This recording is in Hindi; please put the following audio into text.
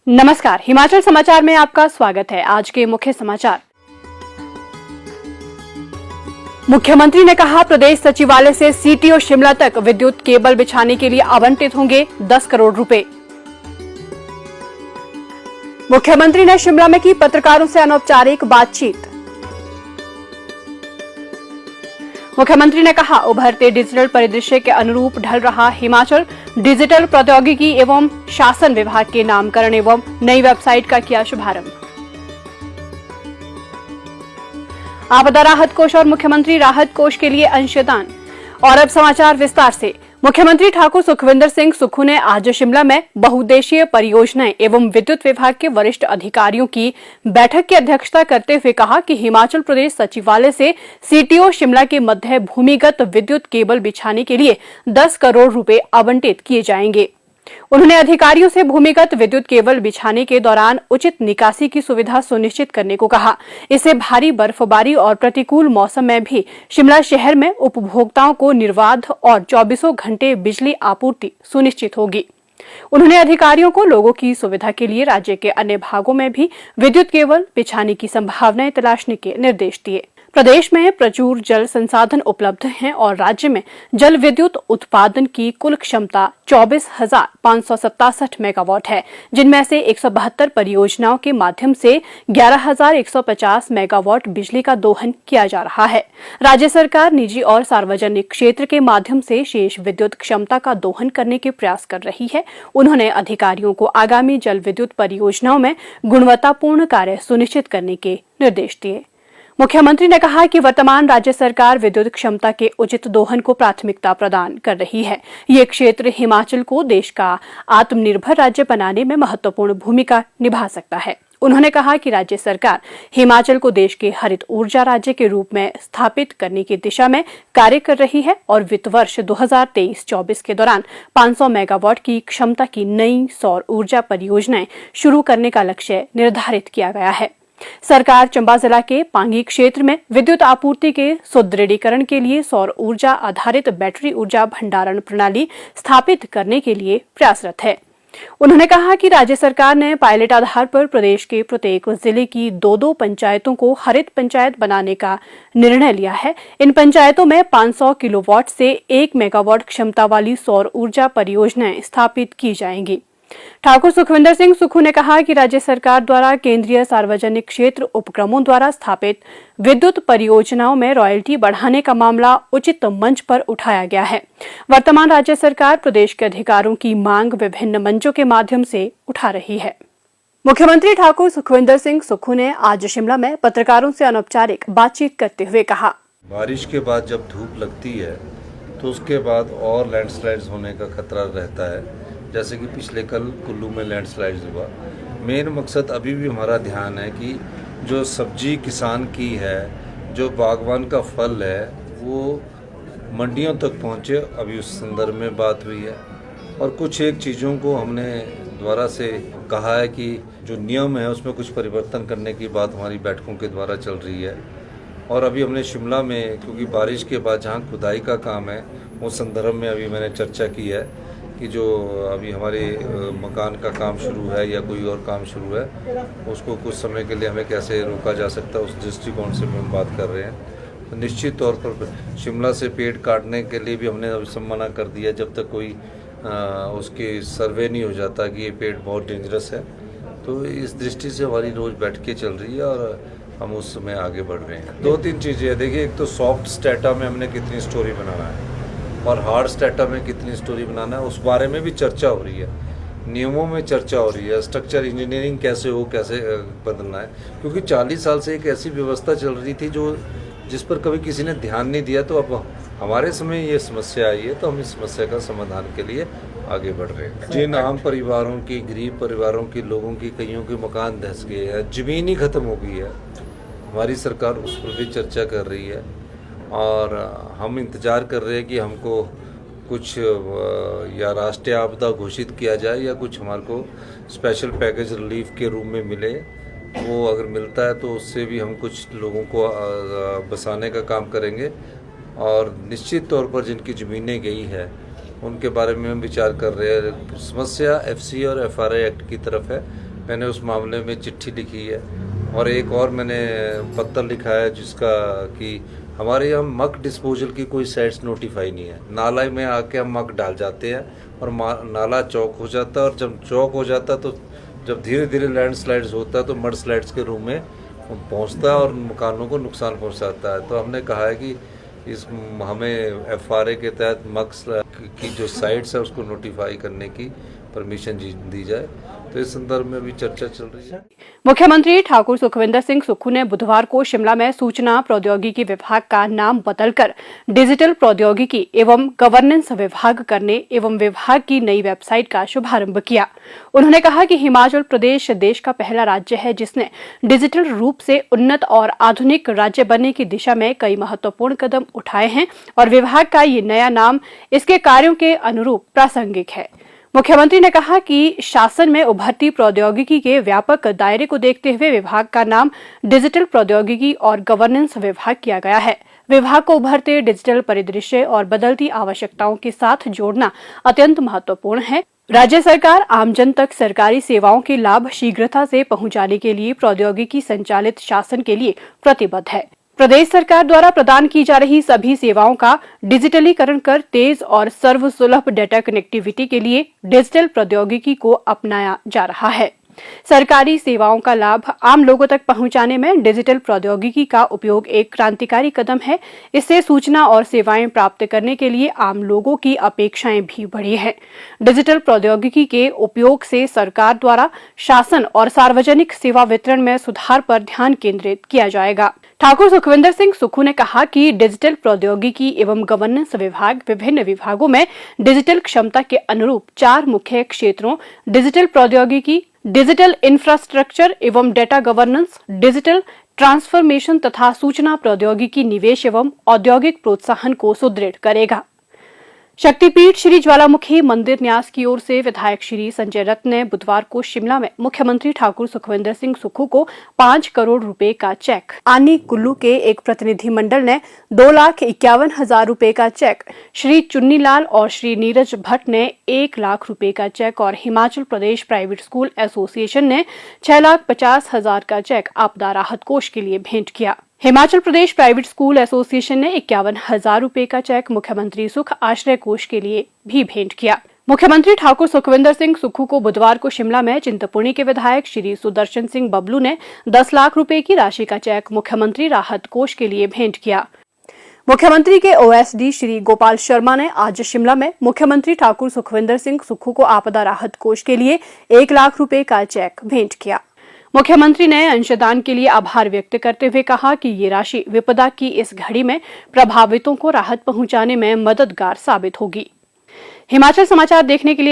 नमस्कार, हिमाचल समाचार में आपका स्वागत है। आज के मुख्य समाचार। मुख्यमंत्री ने कहा, प्रदेश सचिवालय से सीटीओ शिमला तक विद्युत केबल बिछाने के लिए आवंटित होंगे 10 करोड़ रुपए। मुख्यमंत्री ने शिमला में की पत्रकारों से अनौपचारिक बातचीत। मुख्यमंत्री ने कहा, उभरते डिजिटल परिदृश्य के अनुरूप ढल रहा हिमाचल, डिजिटल प्रौद्योगिकी एवं शासन विभाग के नामकरण एवं नई वेबसाइट का किया शुभारंभ। आपदा राहत कोष और मुख्यमंत्री राहत कोष के लिए अंशदान। और अब समाचार विस्तार से। मुख्यमंत्री ठाकुर सुखविंदर सिंह सुक्खू ने आज शिमला में बहुउद्देशीय परियोजनाएं एवं विद्युत विभाग के वरिष्ठ अधिकारियों की बैठक की अध्यक्षता करते हुए कहा कि हिमाचल प्रदेश सचिवालय से सीटीओ शिमला के मध्य भूमिगत विद्युत केबल बिछाने के लिए 10 करोड़ रुपए आवंटित किए जाएंगे। उन्होंने अधिकारियों से भूमिगत विद्युत केबल बिछाने के दौरान उचित निकासी की सुविधा सुनिश्चित करने को कहा। इससे भारी बर्फबारी और प्रतिकूल मौसम में भी शिमला शहर में उपभोक्ताओं को निर्बाध और 24 घंटे बिजली आपूर्ति सुनिश्चित होगी। उन्होंने अधिकारियों को लोगों की सुविधा के लिए राज्य के अन्य भागों में भी विद्युत केबल बिछाने की संभावनाएं तलाशने के निर्देश दिए। प्रदेश में प्रचुर जल संसाधन उपलब्ध हैं और राज्य में जल विद्युत उत्पादन की कुल क्षमता 24,567 मेगावाट है, जिनमें से 172 परियोजनाओं के माध्यम से 11,150 मेगावाट बिजली का दोहन किया जा रहा है। राज्य सरकार निजी और सार्वजनिक क्षेत्र के माध्यम से शेष विद्युत क्षमता का दोहन करने के प्रयास कर रही है। उन्होंने अधिकारियों को आगामी जल विद्युत परियोजनाओं में गुणवत्तापूर्ण कार्य सुनिश्चित करने के निर्देश दिए। मुख्यमंत्री ने कहा कि वर्तमान राज्य सरकार विद्युत क्षमता के उचित दोहन को प्राथमिकता प्रदान कर रही है। ये क्षेत्र हिमाचल को देश का आत्मनिर्भर राज्य बनाने में महत्वपूर्ण भूमिका निभा सकता है। उन्होंने कहा कि राज्य सरकार हिमाचल को देश के हरित ऊर्जा राज्य के रूप में स्थापित करने की दिशा में कार्य कर रही है और वित्त वर्ष 2023-24 के दौरान 500 मेगावाट की क्षमता की नई सौर ऊर्जा परियोजनाएं शुरू करने का लक्ष्य निर्धारित किया गया है। सरकार चंबा जिला के पांगी क्षेत्र में विद्युत आपूर्ति के सुदृढ़ीकरण के लिए सौर ऊर्जा आधारित बैटरी ऊर्जा भंडारण प्रणाली स्थापित करने के लिए प्रयासरत है। उन्होंने कहा कि राज्य सरकार ने पायलट आधार पर प्रदेश के प्रत्येक जिले की 2-2 पंचायतों को हरित पंचायत बनाने का निर्णय लिया है। इन पंचायतों में 500 किलोवाट से 1 मेगावाट क्षमता वाली सौर ऊर्जा परियोजनाएं स्थापित की जाएंगी। ठाकुर सुखविंदर सिंह सुक्खू ने कहा कि राज्य सरकार द्वारा केंद्रीय सार्वजनिक क्षेत्र उपक्रमों द्वारा स्थापित विद्युत परियोजनाओं में रॉयल्टी बढ़ाने का मामला उचित मंच पर उठाया गया है। वर्तमान राज्य सरकार प्रदेश के अधिकारों की मांग विभिन्न मंचों के माध्यम से उठा रही है। मुख्यमंत्री ठाकुर सुखविंदर सिंह सुक्खू ने आज शिमला में पत्रकारों से अनौपचारिक बातचीत करते हुए कहा, बारिश के बाद जब धूप लगती है तो उसके बाद और लैंडस्लाइड्स होने का खतरा रहता है, जैसे कि पिछले कल कुल्लू में लैंडस्लाइड्स हुआ। मेन मकसद अभी भी हमारा ध्यान है कि जो सब्जी किसान की है, जो बागवान का फल है, वो मंडियों तक पहुँचे। अभी उस संदर्भ में बात हुई है और कुछ एक चीज़ों को हमने द्वारा से कहा है कि जो नियम है उसमें कुछ परिवर्तन करने की बात हमारी बैठकों के द्वारा चल रही है। और अभी हमने शिमला में, क्योंकि बारिश के बाद जहाँ खुदाई का काम है, उस संदर्भ में अभी मैंने चर्चा की है कि जो अभी हमारे मकान का काम शुरू है या कोई और काम शुरू है, उसको कुछ समय के लिए हमें कैसे रोका जा सकता है, उस दृष्टिकोण से हम बात कर रहे हैं। तो निश्चित तौर पर शिमला से पेड़ काटने के लिए भी हमने अभी मना कर दिया जब तक कोई उसकी सर्वे नहीं हो जाता कि ये पेड़ बहुत डेंजरस है। तो इस दृष्टि से हमारी रोज़ बैठकें चल रही है और हम उस समय आगे बढ़ रहे हैं। 2-3 चीज़ें हैं। देखिए, एक तो सॉफ्ट स्टेटा में हमने कितनी स्टोरी बनाना है और हार्ड स्टेटा में कितनी स्टोरी बनाना है, उस बारे में भी चर्चा हो रही है। नियमों में चर्चा हो रही है, स्ट्रक्चर इंजीनियरिंग कैसे हो, कैसे बदलना है, क्योंकि 40 साल से एक ऐसी व्यवस्था चल रही थी जिस पर कभी किसी ने ध्यान नहीं दिया। तो अब हमारे समय ये समस्या आई है, तो हम इस समस्या का समाधान के लिए आगे बढ़ रहे हैं। जिन आम परिवारों की, गरीब परिवारों की, लोगों की, कईयों के मकान धंस गए हैं, ज़मीन ही ख़त्म हो गई है, हमारी सरकार उस पर भी चर्चा कर रही है और हम इंतज़ार कर रहे हैं कि हमको कुछ या राष्ट्रीय आपदा घोषित किया जाए या कुछ हमारे को स्पेशल पैकेज रिलीफ के रूप में मिले। वो अगर मिलता है तो उससे भी हम कुछ लोगों को बसाने का काम करेंगे। और निश्चित तौर पर जिनकी ज़मीनें गई है उनके बारे में हम विचार कर रहे हैं। समस्या एफसी और एफआरआई एक्ट की तरफ है, मैंने उस मामले में चिट्ठी लिखी है और एक और मैंने पत्र लिखा है जिसका कि हमारे यहाँ मक डिस्पोजल की कोई साइट्स नोटिफाई नहीं है। नाला में आके हम मक डाल जाते हैं और नाला चौक हो जाता है और जब चौक हो जाता है तो जब धीरे धीरे लैंडस्लाइड्स होता है तो मड स्लाइड्स के रूप में पहुंचता है और मकानों को नुकसान पहुंचाता है। तो हमने कहा है कि इस हमें FRA के तहत मक्स की जो साइट्स है उसको नोटिफाई करने की परमिशन दी जाए। तो इस संदर्भ में भी चर्चा चल रही है। मुख्यमंत्री ठाकुर सुखविंदर सिंह सुक्खू ने बुधवार को शिमला में सूचना प्रौद्योगिकी विभाग का नाम बदलकर डिजिटल प्रौद्योगिकी एवं गवर्नेंस विभाग करने एवं विभाग की नई वेबसाइट का शुभारंभ किया। उन्होंने कहा कि हिमाचल प्रदेश देश का पहला राज्य है जिसने डिजिटल रूप से उन्नत और आधुनिक राज्य बनने की दिशा में कई महत्वपूर्ण कदम उठाए हैं और विभाग का ये नया नाम इसके कार्यों के अनुरूप प्रासंगिक है। मुख्यमंत्री ने कहा कि शासन में उभरती प्रौद्योगिकी के व्यापक दायरे को देखते हुए विभाग का नाम डिजिटल प्रौद्योगिकी और गवर्नेंस विभाग किया गया है। विभाग को उभरते डिजिटल परिदृश्य और बदलती आवश्यकताओं के साथ जोड़ना अत्यंत महत्वपूर्ण है। राज्य सरकार आमजन तक सरकारी सेवाओं के लाभ शीघ्रता से पहुंचाने के लिए प्रौद्योगिकी संचालित शासन के लिए प्रतिबद्ध है। प्रदेश सरकार द्वारा प्रदान की जा रही सभी सेवाओं का डिजिटलीकरण कर तेज और सर्वसुलभ डेटा कनेक्टिविटी के लिए डिजिटल प्रौद्योगिकी को अपनाया जा रहा है। सरकारी सेवाओं का लाभ आम लोगों तक पहुंचाने में डिजिटल प्रौद्योगिकी का उपयोग एक क्रांतिकारी कदम है। इससे सूचना और सेवाएं प्राप्त करने के लिए आम लोगों की अपेक्षाएं भी बढ़ी हैं। डिजिटल प्रौद्योगिकी के उपयोग से सरकार द्वारा शासन और सार्वजनिक सेवा वितरण में सुधार पर ध्यान केंद्रित किया जाएगा। ठाकुर सुखविंदर सिंह सुक्खू ने कहा कि डिजिटल प्रौद्योगिकी एवं गवर्नेंस विभाग विभिन्न विभागों में डिजिटल क्षमता के अनुरूप 4 मुख्य क्षेत्रों डिजिटल प्रौद्योगिकी, डिजिटल इंफ्रास्ट्रक्चर एवं डेटा गवर्नेंस, डिजिटल ट्रांसफॉर्मेशन तथा सूचना प्रौद्योगिकी निवेश एवं औद्योगिक प्रोत्साहन को सुदृढ़ करेगा। शक्तिपीठ श्री ज्वालामुखी मंदिर न्यास की ओर से विधायक श्री संजय रत्न ने बुधवार को शिमला में मुख्यमंत्री ठाकुर सुखविंदर सिंह सुक्खू को 5 करोड़ रुपए का चेक, आनी कुल्लू के एक प्रतिनिधिमंडल ने 2,51,000 रुपए का चेक, श्री चुन्नीलाल और श्री नीरज भट्ट ने 1 लाख रुपए का चेक और Himachal Pradesh private school association ने 6,50,000 का चेक आपदा राहत कोष के लिए भेंट किया। Himachal Pradesh private school association ने 51,000 रुपए का चेक मुख्यमंत्री सुख आश्रय कोष के लिए भी भेंट किया। मुख्यमंत्री ठाकुर सुखविंदर सिंह सुक्खू को बुधवार को शिमला में चिंतपूर्णी के विधायक श्री सुदर्शन सिंह बबलू ने 10 लाख रुपए की राशि का चेक मुख्यमंत्री राहत कोष के लिए भेंट किया। मुख्यमंत्री के OSD श्री गोपाल शर्मा ने आज शिमला में मुख्यमंत्री ठाकुर सुखविंदर सिंह सुक्खू को आपदा राहत कोष के लिए 1 लाख रुपए का चेक भेंट किया। मुख्यमंत्री ने अंशदान के लिए आभार व्यक्त करते हुए कहा कि ये राशि विपदा की इस घड़ी में प्रभावितों को राहत पहुंचाने में मददगार साबित होगी। हिमाचल समाचार देखने के लिए